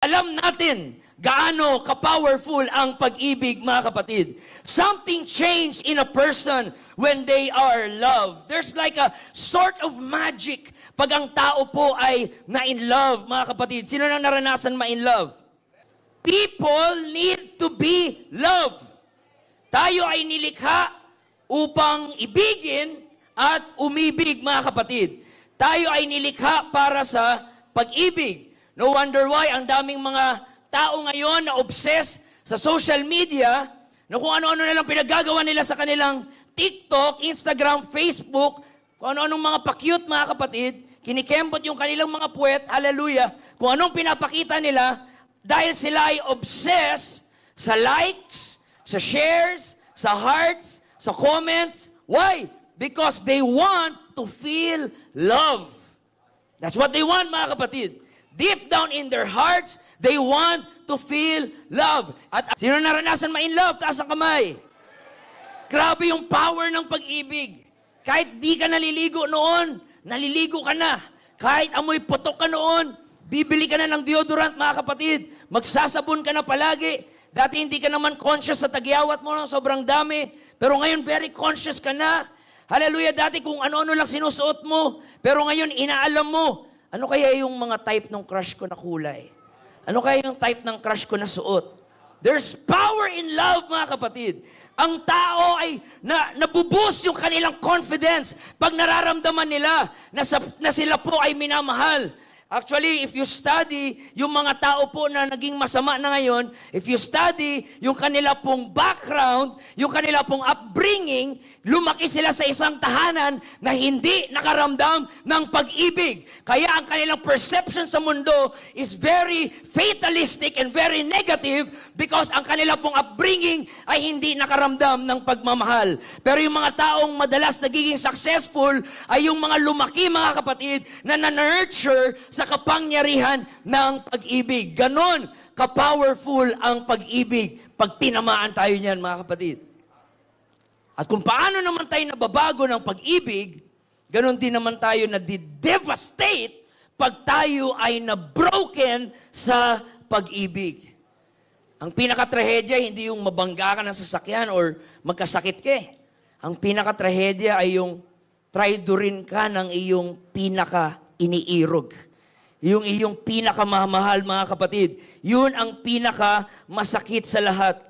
Alam natin gaano ka-powerful ang pag-ibig, mga kapatid. Something changed in a person when they are loved. There's like a sort of magic pag ang tao po ay na-in love, mga kapatid. Sino na naranasan ma-in love? People need to be loved. Tayo ay nilikha upang ibigin at umibig, mga kapatid. Tayo ay nilikha para sa pag-ibig. No wonder why ang daming mga tao ngayon na obsessed sa social media na kung ano-ano na lang pinagagawa nila sa kanilang TikTok, Instagram, Facebook, kung ano-anong mga pa-cute, mga kapatid, kinikembot yung kanilang mga puwet, hallelujah, kung anong pinapakita nila dahil sila ay obsessed sa likes, sa shares, sa hearts, sa comments. Why? Because they want to feel love. That's what they want, mga kapatid. Deep down in their hearts, they want to feel love. At sino naranasan ma-in love? Taas ang kamay. Grabe yung power ng pag-ibig. Kahit di ka naliligo noon, naliligo ka na. Kahit amoy putok ka noon, bibili ka na ng deodorant, mga kapatid. Magsasabon ka na palagi. Dati hindi ka naman conscious sa tagyawat mo, sobrang dami. Pero ngayon, very conscious ka na. Hallelujah, dati kung ano-ano lang sinusuot mo. Pero ngayon, inaalam mo. Ano kaya yung mga type ng crush ko na kulay? Ano kaya yung type ng crush ko na suot? There's power in love, mga kapatid. Ang tao ay nabuboost yung kanilang confidence pag nararamdaman nila na sila po ay minamahal. Actually, if you study yung mga tao po na naging masama na ngayon, if you study yung kanila pong background, yung kanila pong upbringing, lumaki sila sa isang tahanan na hindi nakaramdam ng pag-ibig. Kaya ang kanilang perception sa mundo is very fatalistic and very negative because ang kanila pong upbringing ay hindi nakaramdam ng pagmamahal. Pero yung mga taong madalas nagiging successful ay yung mga lumaki, mga kapatid, na na-nurture sa kapangyarihan ng pag-ibig. Ganon ka-powerful ang pag-ibig pag tinamaan tayo niyan, mga kapatid. At kung paano naman tayo nababago ng pag-ibig, ganon din naman tayo na di-devastate pag tayo ay na-broken sa pag-ibig. Ang pinaka-trahedya, hindi yung mabangga ka ng sasakyan or magkasakit ka. Ang pinaka-trahedya ay yung traidorin ka ng iyong pinaka-iniirog. Yung iyong pinakamahal, mga kapatid. Yun ang pinaka-masakit sa lahat.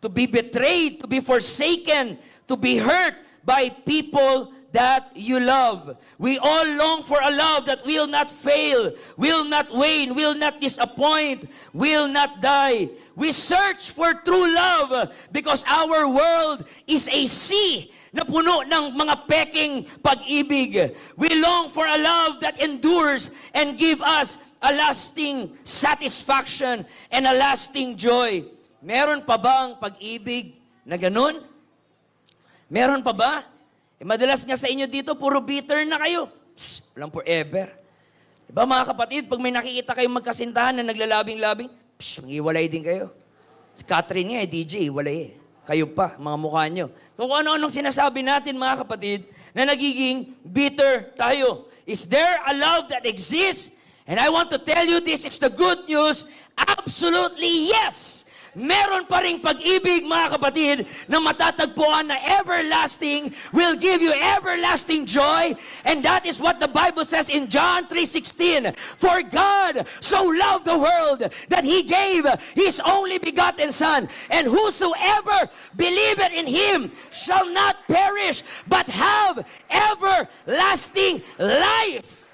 To be betrayed, to be forsaken, to be hurt by people that you love. We all long for a love that will not fail, will not wane, will not disappoint, will not die. We search for true love because our world is a sea na puno ng mga peking pag-ibig. We long for a love that endures and give us a lasting satisfaction and a lasting joy. Meron pa ba ang pag-ibig na ganun? Meron pa ba? Madalas nga sa inyo dito, puro bitter na kayo. Psst, walang forever. Diba, mga kapatid, pag may nakikita kayong magkasintahan na naglalabing-labing, mag-iwalay din kayo. Si Catherine nga, DJ, iwalay eh. Kayo pa, mga mukha nyo. Kung ano-anong sinasabi natin, mga kapatid, na nagiging bitter tayo. Is there a love that exists? And I want to tell you, this is the good news. Absolutely yes! Meron pa ring pag-ibig, mga kapatid, na matatagpuan na everlasting, will give you everlasting joy. And that is what the Bible says in John 3:16. For God so loved the world that He gave His only begotten Son. And whosoever believeth in Him shall not perish, but have everlasting life.